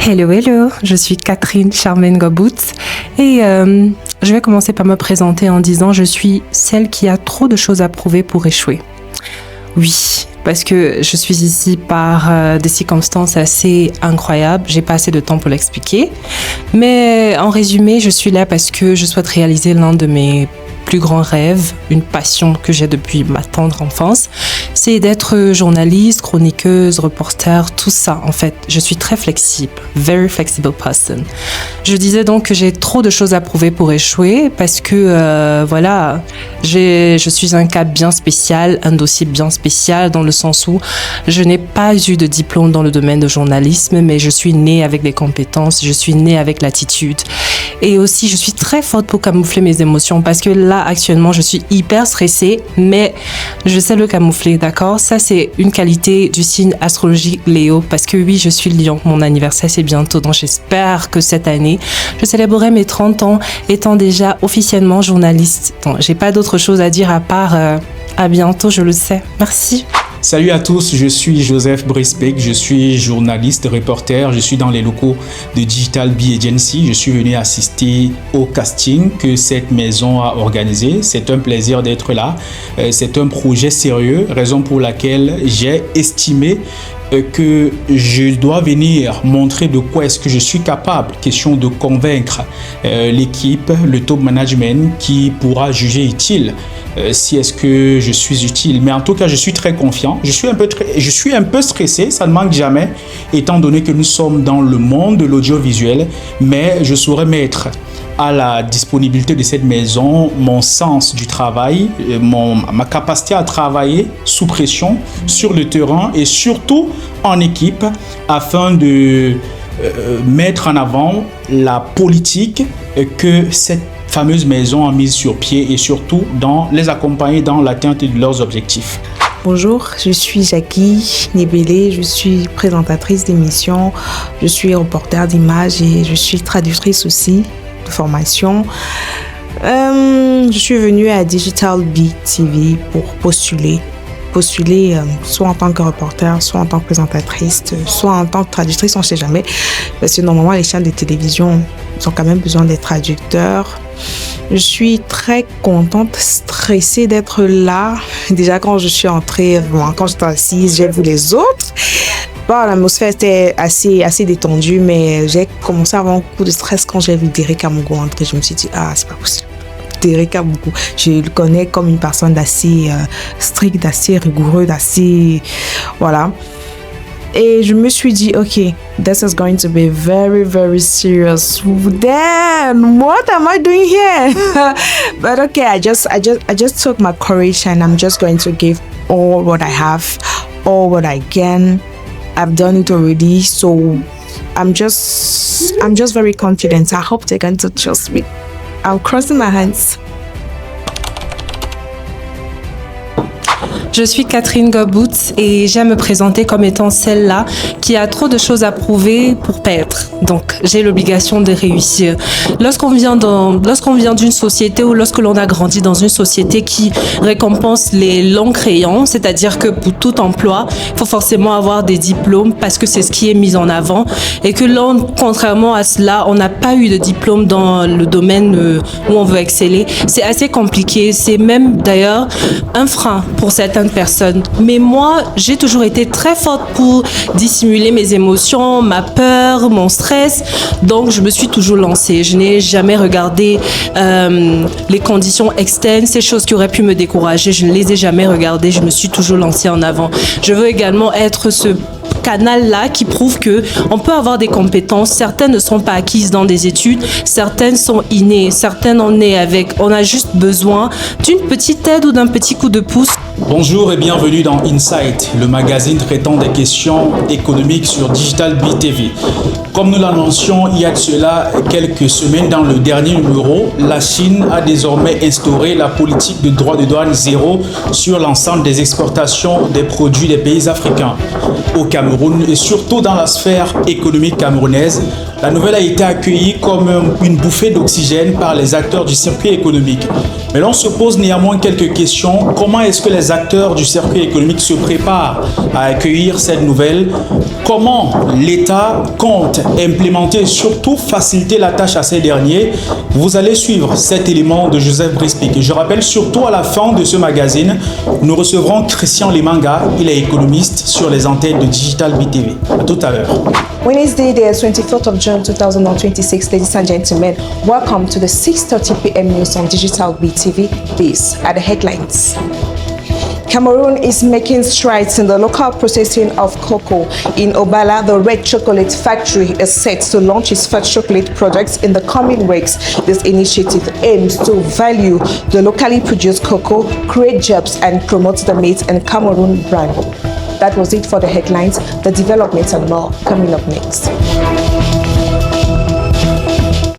Hello, hello, je suis Catherine Charmaine Gobout et je vais commencer par me présenter en disant je suis celle qui a trop de choses à prouver pour échouer. Oui, parce que je suis ici par des circonstances assez incroyables, j'ai pas assez de temps pour l'expliquer, mais en résumé, je suis là parce que je souhaite réaliser l'un de mes plus grands rêves, une passion que j'ai depuis ma tendre enfance, c'est d'être journaliste, chroniqueuse, reporter, tout ça en fait. Je suis très flexible, very flexible person. Je disais donc que j'ai trop de choses à prouver pour échouer parce que voilà, je suis un cas bien spécial, un dossier bien spécial dans le sens où je n'ai pas eu de diplôme dans le domaine de journalisme, mais je suis née avec des compétences, je suis née avec l'attitude. Et aussi, je suis très forte pour camoufler mes émotions parce que là, actuellement, je suis hyper stressée, mais je sais le camoufler, d'accord? Ça, c'est une qualité du signe astrologique Léo parce que oui, je suis Lion. Mon anniversaire, c'est bientôt, donc j'espère que cette année, je célébrerai mes 30 ans étant déjà officiellement journaliste. Donc, j'ai pas d'autre chose à dire à part à bientôt, je le sais. Merci. Salut à tous, je suis Joseph Brisbeck, je suis journaliste, reporter, je suis dans les locaux de Digital Bee Agency. Je suis venu assister au casting que cette maison a organisé. C'est un plaisir d'être là. C'est un projet sérieux, raison pour laquelle j'ai estimé que je dois venir montrer de quoi est-ce que je suis capable. Question de convaincre l'équipe, le top management qui pourra juger utile si est-ce que je suis utile. Mais en tout cas, je suis très confiant. Je suis un peu stressé, ça ne manque jamais, étant donné que nous sommes dans le monde de l'audiovisuel, mais je saurais mettre à la disponibilité de cette maison mon sens du travail, ma capacité à travailler sous pression, sur le terrain et surtout en équipe afin de mettre en avant la politique que cette fameuse maison a mise sur pied et surtout les accompagner dans l'atteinte de leurs objectifs. Bonjour, je suis Jackie Nibélé, je suis présentatrice d'émissions, je suis reporter d'images et je suis traductrice aussi de formation. Je suis venue à Digital Bee TV pour postuler soit en tant que reporter, soit en tant que présentatrice, soit en tant que traductrice, on ne sait jamais. Parce que normalement, les chaînes de télévision ont quand même besoin des traducteurs. Je suis très contente, stressée d'être là. Déjà, quand je suis entrée, quand j'étais assise, j'ai vu les autres. Bon, l'atmosphère était assez détendue, mais j'ai commencé à avoir un coup de stress quand j'ai vu Derek Amogo entrer. Je me suis dit, c'est pas possible. Derek Amogo, je le connais comme une personne d'assez stricte, d'assez rigoureuse, voilà. Et je me suis dit, okay, this is going to be very, very serious. Then, what am I doing here? But okay, I just took my courage and I'm just going to give all what I have, all what I can. I've done it already, so I'm just very confident. I hope they're going to trust me. I'm crossing my hands. Je suis Catherine Gobout et j'aime me présenter comme étant celle-là qui a trop de choses à prouver pour perdre. Donc, j'ai l'obligation de réussir. Lorsqu'on vient d'une société ou lorsque l'on a grandi dans une société qui récompense les longs crayons, c'est-à-dire que pour tout emploi, il faut forcément avoir des diplômes parce que c'est ce qui est mis en avant et que là, contrairement à cela, on n'a pas eu de diplôme dans le domaine où on veut exceller. C'est assez compliqué. C'est même d'ailleurs un frein pour certaines personnes. Mais moi, j'ai toujours été très forte pour dissimuler mes émotions, ma peur, mon stress. Donc, je me suis toujours lancée. Je n'ai jamais regardé les conditions externes, ces choses qui auraient pu me décourager. Je ne les ai jamais regardées. Je me suis toujours lancée en avant. Je veux également être ce canal-là qui prouve que on peut avoir des compétences. Certaines ne sont pas acquises dans des études, certaines sont innées, certaines on est avec. On a juste besoin d'une petite aide ou d'un petit coup de pouce. Bonjour et bienvenue dans Insight, le magazine traitant des questions économiques sur Digital Bee TV. Comme nous l'annoncions il y a de cela quelques semaines dans le dernier numéro, la Chine a désormais instauré la politique de droit de douane zéro sur l'ensemble des exportations des produits des pays africains. Au Cameroun et surtout dans la sphère économique camerounaise, la nouvelle a été accueillie comme une bouffée d'oxygène par les acteurs du circuit économique. Mais l'on se pose néanmoins quelques questions. Comment est-ce que les acteurs du circuit économique se préparent à accueillir cette nouvelle? Comment l'État compte implémenter et surtout faciliter la tâche à ces derniers? Vous allez suivre cet élément de Joseph Brice-Peck. Et je rappelle surtout à la fin de ce magazine, nous recevrons Christian Lemanga. Il est économiste sur les antennes de Digital BTV. À tout à l'heure. Wednesday, the 24th of June 2026, ladies and gentlemen, welcome to the 6:30 p.m. news on Digital BTV. These are the headlines. Cameroon is making strides in the local processing of cocoa. In Obala, the Red Chocolate Factory is set to launch its first chocolate products in the coming weeks. This initiative aims to value the locally produced cocoa, create jobs, and promote the Made in Cameroon brand. That was it for the headlines. The developments and more coming up next.